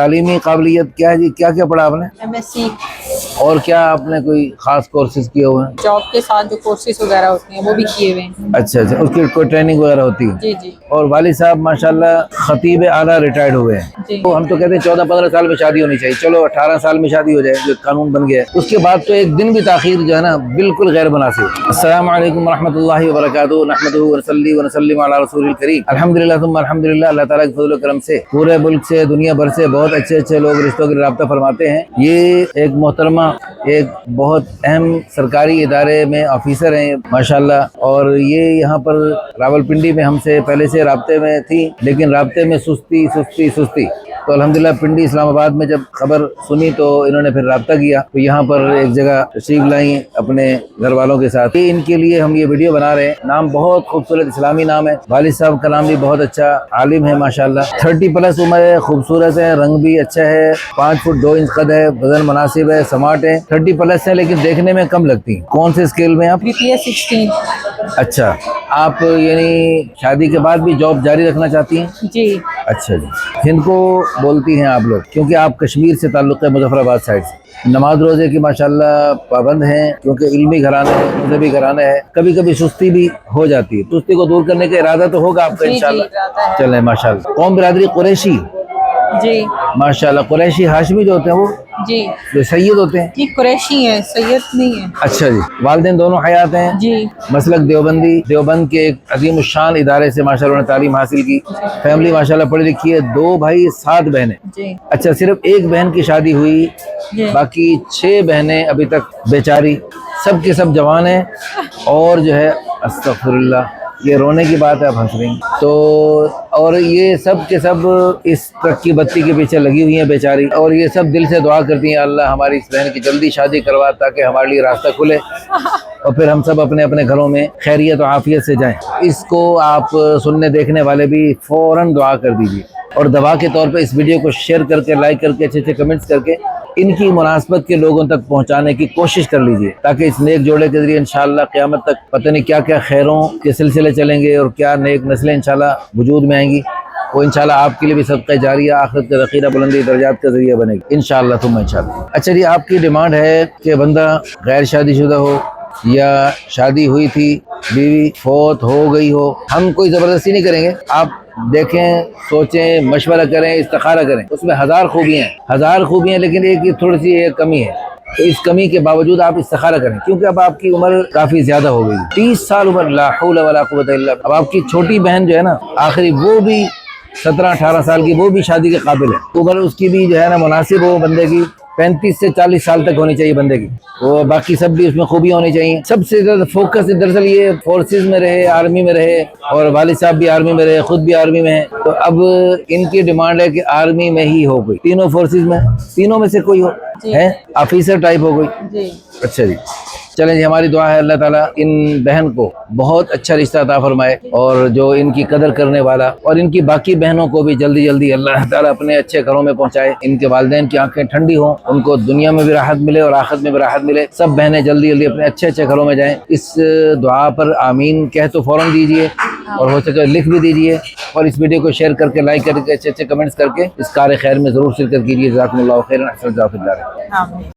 تعلیمی قابلیت کیا ہے جی؟ کیا کیا پڑھا آپ نے؟ MSc۔ اور کیا آپ نے کوئی خاص کورسز کیے ہوئے ہیں؟ جاب کے ساتھ جو کورسز وغیرہ ہوتے ہیں وہ بھی کیے ہوئے ہیں۔ اچھا اچھا، اس کی کوئی ٹریننگ وغیرہ ہوتی ہے؟ جی جی اور والد صاحب ماشاءاللہ خطیب اعلیٰ ریٹائرڈ ہوئے ہیں۔ جی۔ تو ہم تو کہتے ہیں 14-15 سال میں شادی ہونی چاہیے، چلو 18 سال میں شادی ہو جائے جو قانون بن گیا ہے، اس کے بعد تو ایک دن بھی تاخیر جو ہے نا بالکل غیر مناسب۔ السلام علیکم ورحمۃ اللہ وبرکاتہ، نحمدہ ونصلی ونسلم علی رسول الکریم، الحمدللہ ثم الحمدللہ۔ اللہ تعالیٰ کے فضل و کرم سے پورے ملک سے دنیا بھر سے بہت اچھے اچھے لوگ رشتوں کے رابطہ فرماتے ہیں۔ یہ ایک محترمہ ایک بہت اہم سرکاری ادارے میں آفیسر ہیں ماشاءاللہ، اور یہ یہاں پر راولپنڈی میں ہم سے پہلے سے رابطے میں تھی، لیکن رابطے میں سستی تو الحمدللہ پنڈی اسلام آباد میں جب خبر سنی تو انہوں نے پھر رابطہ کیا، تو یہاں پر ایک جگہ تشریف لائیں اپنے گھر والوں کے ساتھ۔ ان کے لیے ہم یہ ویڈیو بنا رہے ہیں۔ نام بہت خوبصورت اسلامی نام ہے، والد صاحب کا نام بھی بہت اچھا، عالم ہے ماشاءاللہ، 30+ عمر ہے، خوبصورت ہے، رنگ بھی اچھا ہے، 5 فٹ 2 انچ قد ہے، وزن مناسب ہے، سمارٹ ہے، 30+ ہے لیکن دیکھنے میں کم لگتی ہیں۔ کون سے اسکیل میں آپ؟ BPS 16۔ اچھا، آپ یعنی شادی کے بعد بھی جاب جاری رکھنا چاہتی ہیں؟ جی۔ اچھا جی، ہند کو بولتی ہیں آپ لوگ کیونکہ آپ کشمیر سے تعلق ہے، مظفر آباد سائڈ سے۔ نماز روزے کی ماشاءاللہ پابند ہیں کیونکہ علمی گھرانا ہے، مذہبی گھرانا ہے، کبھی کبھی سستی بھی ہو جاتی ہے، سستی کو دور کرنے کا ارادہ تو ہوگا آپ کا انشاءاللہ۔ چلیں ماشاءاللہ۔ قوم برادری قریشی؟ جی ماشاءاللہ۔ قریشی ہاشمی جو ہوتے ہیں وہ جی جو سید ہوتے ہیں؟ یہ قریشی ہیں، سید نہیں ہے۔ اچھا جی، والدین دونوں حیات ہیں؟ جی۔ مسلک دیوبندی، دیوبند کے ایک عظیم الشان ادارے سے ماشاءاللہ انہوں نے تعلیم حاصل کی، فیملی ماشاءاللہ پڑھی لکھی ہے، 2 بھائی 7 بہنیں۔ جی اچھا، صرف ایک بہن کی شادی ہوئی، جی۔ باقی 6 بہنیں ابھی تک بیچاری، سب کے سب جوان ہیں، اور جو ہے استغفراللہ، یہ رونے کی بات ہے، آپ ہنس رہی ہیں تو، اور یہ سب کے سب اس ٹرک کی بتی کے پیچھے لگی ہوئی ہیں بیچاری، اور یہ سب دل سے دعا کرتی ہیں اللہ ہماری اس بہن کی جلدی شادی کروا تاکہ ہمارے لیے راستہ کھلے اور پھر ہم سب اپنے اپنے گھروں میں خیریت و عافیت سے جائیں۔ اس کو آپ سننے دیکھنے والے بھی فوراً دعا کر دیجیے، اور دعا کے طور پہ اس ویڈیو کو شیئر کر کے، لائک کر کے، اچھے اچھے کمنٹس کر کے ان کی مناسبت کے لوگوں تک پہنچانے کی کوشش کر لیجئے، تاکہ اس نیک جوڑے کے ذریعے انشاءاللہ قیامت تک پتہ نہیں کیا کیا خیروں کے سلسلے چلیں گے، اور کیا نیک نسلیں انشاءاللہ وجود میں آئیں گی، وہ انشاءاللہ آپ کے لیے بھی صدقہ جاریہ، آخرت کے ذخیرہ، بلندی درجات کا ذریعہ بنے گی انشاءاللہ ثم انشاءاللہ۔ اچھا جی، آپ کی ڈیمانڈ ہے کہ بندہ غیر شادی شدہ ہو یا شادی ہوئی تھی، بیوی فوت ہو گئی ہو، ہم کوئی زبردستی نہیں کریں گے، آپ دیکھیں، سوچیں، مشورہ کریں، استخارہ کریں، اس میں 1000 خوبیاں، لیکن ایک یہ تھوڑی سی ایک کمی ہے، تو اس کمی کے باوجود آپ استخارہ کریں، کیونکہ اب آپ کی عمر کافی زیادہ ہو گئی، 30 سال عمر، لا حول ولا قوت الا باللہ۔ اب آپ کی چھوٹی بہن جو ہے نا آخری، وہ بھی 17-18 سال کی، وہ بھی شادی کے قابل ہے، عمر اس کی بھی جو ہے نا مناسب ہو بندے کی، 35 سے 40 سال تک ہونی چاہیے بندے کی، وہ باقی سب بھی اس میں خوبیاں ہونی چاہیے۔ سب سے زیادہ فوکس دراصل یہ فورسز میں رہے، آرمی میں رہے، اور والد صاحب بھی آرمی میں رہے، خود بھی آرمی میں ہیں، تو اب ان کی ڈیمانڈ ہے کہ آرمی میں ہی ہو گئی، تینوں فورسز میں، تینوں میں سے کوئی ہو ہے، آفیسر ٹائپ ہو گئی۔ جی۔ اچھا جی، چلیں جی، ہماری دعا ہے اللہ تعالیٰ ان بہن کو بہت اچھا رشتہ عطا فرمائے، اور جو ان کی قدر کرنے والا، اور ان کی باقی بہنوں کو بھی جلدی جلدی اللہ تعالیٰ اپنے اچھے گھروں میں پہنچائے، ان کے والدین کی آنکھیں ٹھنڈی ہوں، ان کو دنیا میں بھی راحت ملے اور آخرت میں بھی راحت ملے، سب بہنیں جلدی جلدی اپنے اچھے اچھے گھروں میں جائیں۔ اس دعا پر آمین کہہ تو فوراً دیجئے، اور ہو سکے لکھ بھی دیجئے، اور اس ویڈیو کو شیئر کر کے، لائک کر کے، اچھے اچھے کمنٹس کر کے اس کار خیر میں ضرور شرکت کیجیے۔ جزاکم اللہ خیرا، احسن جزاک اللہ۔ آمین۔